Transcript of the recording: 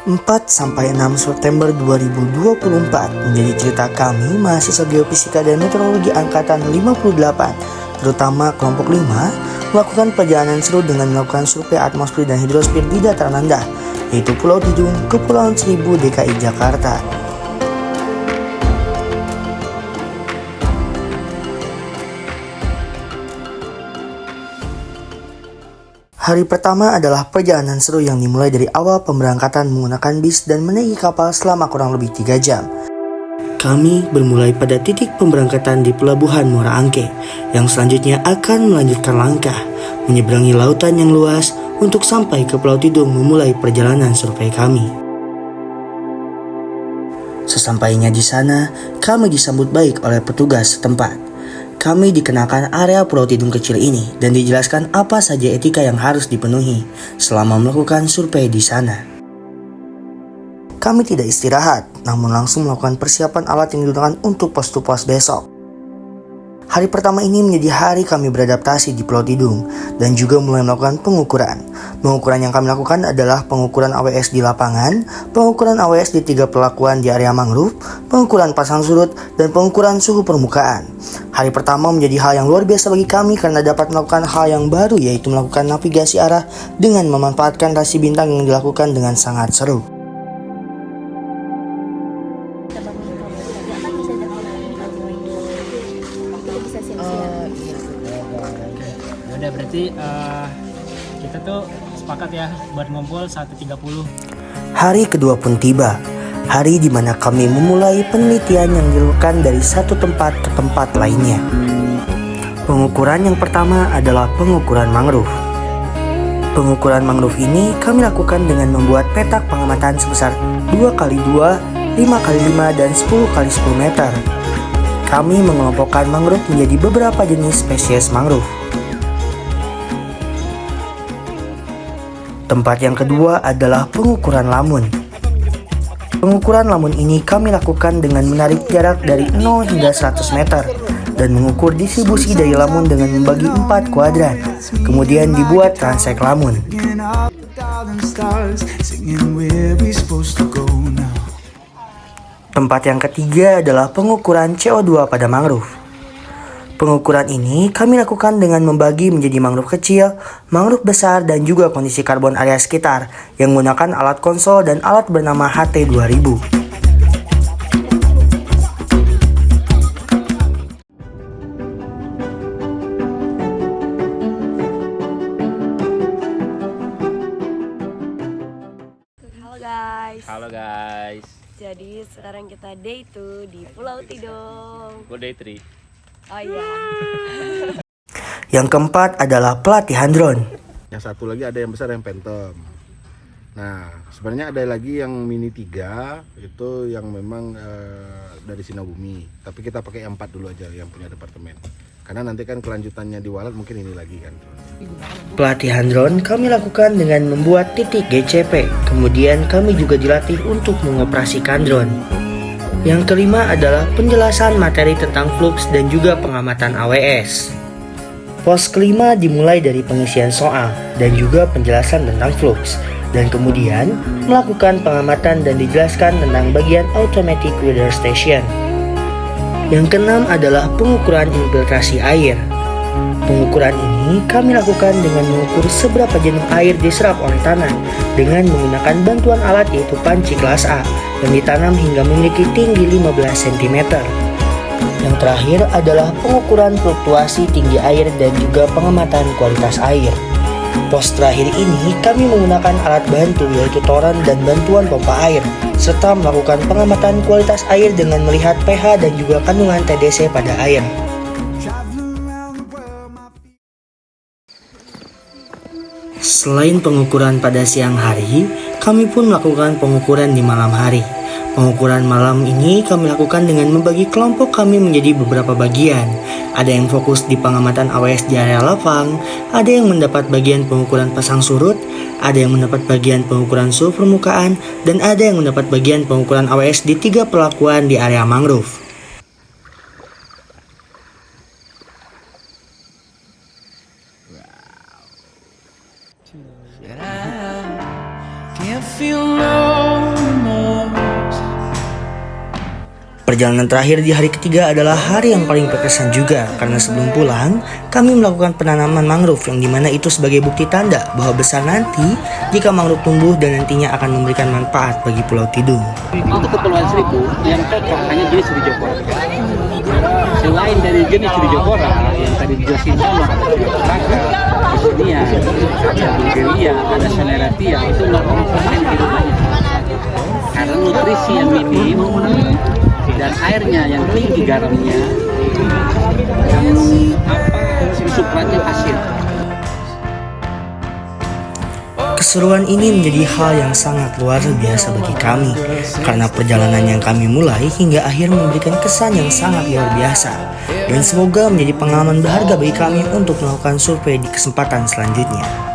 4-6 September 2024 menjadi cerita kami mahasiswa Geofisika dan Meteorologi Angkatan 58, terutama kelompok 5, melakukan perjalanan seru dengan melakukan survei atmosfer dan hidrosfer di dataran rendah, yaitu Pulau Tidung, Kepulauan Seribu, DKI Jakarta. Hari pertama adalah perjalanan seru yang dimulai dari awal pemberangkatan menggunakan bis dan menaiki kapal selama kurang lebih 3 jam. Kami bermulai pada titik pemberangkatan di Pelabuhan Muara Angke, yang selanjutnya akan melanjutkan langkah, menyeberangi lautan yang luas untuk sampai ke Pulau Tidung memulai perjalanan survei kami. Sesampainya di sana, kami disambut baik oleh petugas setempat. Kami dikenakan area Pulau Tidung kecil ini dan dijelaskan apa saja etika yang harus dipenuhi selama melakukan survei di sana. Kami tidak istirahat, namun langsung melakukan persiapan alat yang digunakan untuk pos-to-pos besok. Hari pertama ini menjadi hari kami beradaptasi di Pulau Tidung dan juga mulai melakukan pengukuran. Pengukuran yang kami lakukan adalah pengukuran AWS di lapangan, pengukuran AWS di 3 pelakuan di area mangrove, pengukuran pasang surut, dan pengukuran suhu permukaan. Hari pertama menjadi hal yang luar biasa bagi kami karena dapat melakukan hal yang baru, yaitu melakukan navigasi arah dengan memanfaatkan rasi bintang yang dilakukan dengan sangat seru. Udah berarti kita tuh sepakat ya buat ngumpul 1.30. Hari kedua pun tiba. Hari di mana kami memulai penelitian yang dilakukan dari satu tempat ke tempat lainnya. Pengukuran yang pertama adalah pengukuran mangrove. Pengukuran mangrove ini kami lakukan dengan membuat petak pengamatan sebesar 2x2, 5x5, dan 10x10 meter. Kami mengelompokkan mangrove menjadi beberapa jenis spesies mangrove. Tempat yang kedua adalah pengukuran lamun. Pengukuran lamun ini kami lakukan dengan menarik jarak dari 0 hingga 100 meter dan mengukur distribusi dari lamun dengan membagi 4 kuadran. Kemudian dibuat transek lamun. Tempat yang ketiga adalah pengukuran CO2 pada mangrove. Pengukuran ini kami lakukan dengan membagi menjadi mangrove kecil, mangrove besar, dan juga kondisi karbon area sekitar yang menggunakan alat konsol dan alat bernama HT2000. Halo guys. Jadi sekarang kita day 2 di Pulau Tidung. Gue day 3. Oh iya. Yang keempat adalah pelatihan drone. Yang satu lagi ada yang besar yang Phantom. Nah, sebenarnya ada lagi yang Mini 3 itu yang memang dari Sinabumi. Tapi kita pakai yang 4 dulu aja yang punya departemen. Karena nanti kan kelanjutannya di Walet mungkin ini lagi kan. Pelatihan drone kami lakukan dengan membuat titik GCP. Kemudian kami juga dilatih untuk mengoperasikan drone. Yang kelima adalah penjelasan materi tentang flux dan juga pengamatan AWS. Pos kelima dimulai dari pengisian soal dan juga penjelasan tentang flux, dan kemudian melakukan pengamatan dan dijelaskan tentang bagian automatic weather station. Yang keenam adalah pengukuran infiltrasi air. Pengukuran ini kami lakukan dengan mengukur seberapa jenuh air diserap oleh tanah dengan menggunakan bantuan alat yaitu panci kelas A yang ditanam hingga memiliki tinggi 15 cm. Yang terakhir adalah pengukuran fluktuasi tinggi air dan juga pengamatan kualitas air. Pos terakhir ini kami menggunakan alat bantu yaitu toren dan bantuan pompa air, serta melakukan pengamatan kualitas air dengan melihat pH dan juga kandungan TDC pada air. Selain pengukuran pada siang hari, kami pun melakukan pengukuran di malam hari. Pengukuran malam ini kami lakukan dengan membagi kelompok kami menjadi beberapa bagian. Ada yang fokus di pengamatan AWS di area lapang, ada yang mendapat bagian pengukuran pasang surut, ada yang mendapat bagian pengukuran suhu permukaan, dan ada yang mendapat bagian pengukuran AWS di 3 pelakuan di area mangrove. Can't feel no Perjalanan terakhir di hari ketiga adalah hari yang paling berkesan juga, karena sebelum pulang, kami melakukan penanaman mangrove yang dimana itu sebagai bukti tanda bahwa besar nanti jika mangrove tumbuh dan nantinya akan memberikan manfaat bagi Pulau Tidung. Untuk Kepulauan Seribu yang cocok hanya jenis Rijokora. Selain dari jenis Rijokora yang tadi dijelasin sama Raka, Bosnia, ada Bulgaria, ada Soleratia, itu nggak perlu pemain di rumahnya. Karena nutrisi yang minim dan airnya yang tinggi garamnya, substratnya pasir. Keseruan ini menjadi hal yang sangat luar biasa bagi kami, karena perjalanan yang kami mulai hingga akhir memberikan kesan yang sangat luar biasa, dan semoga menjadi pengalaman berharga bagi kami untuk melakukan survei di kesempatan selanjutnya.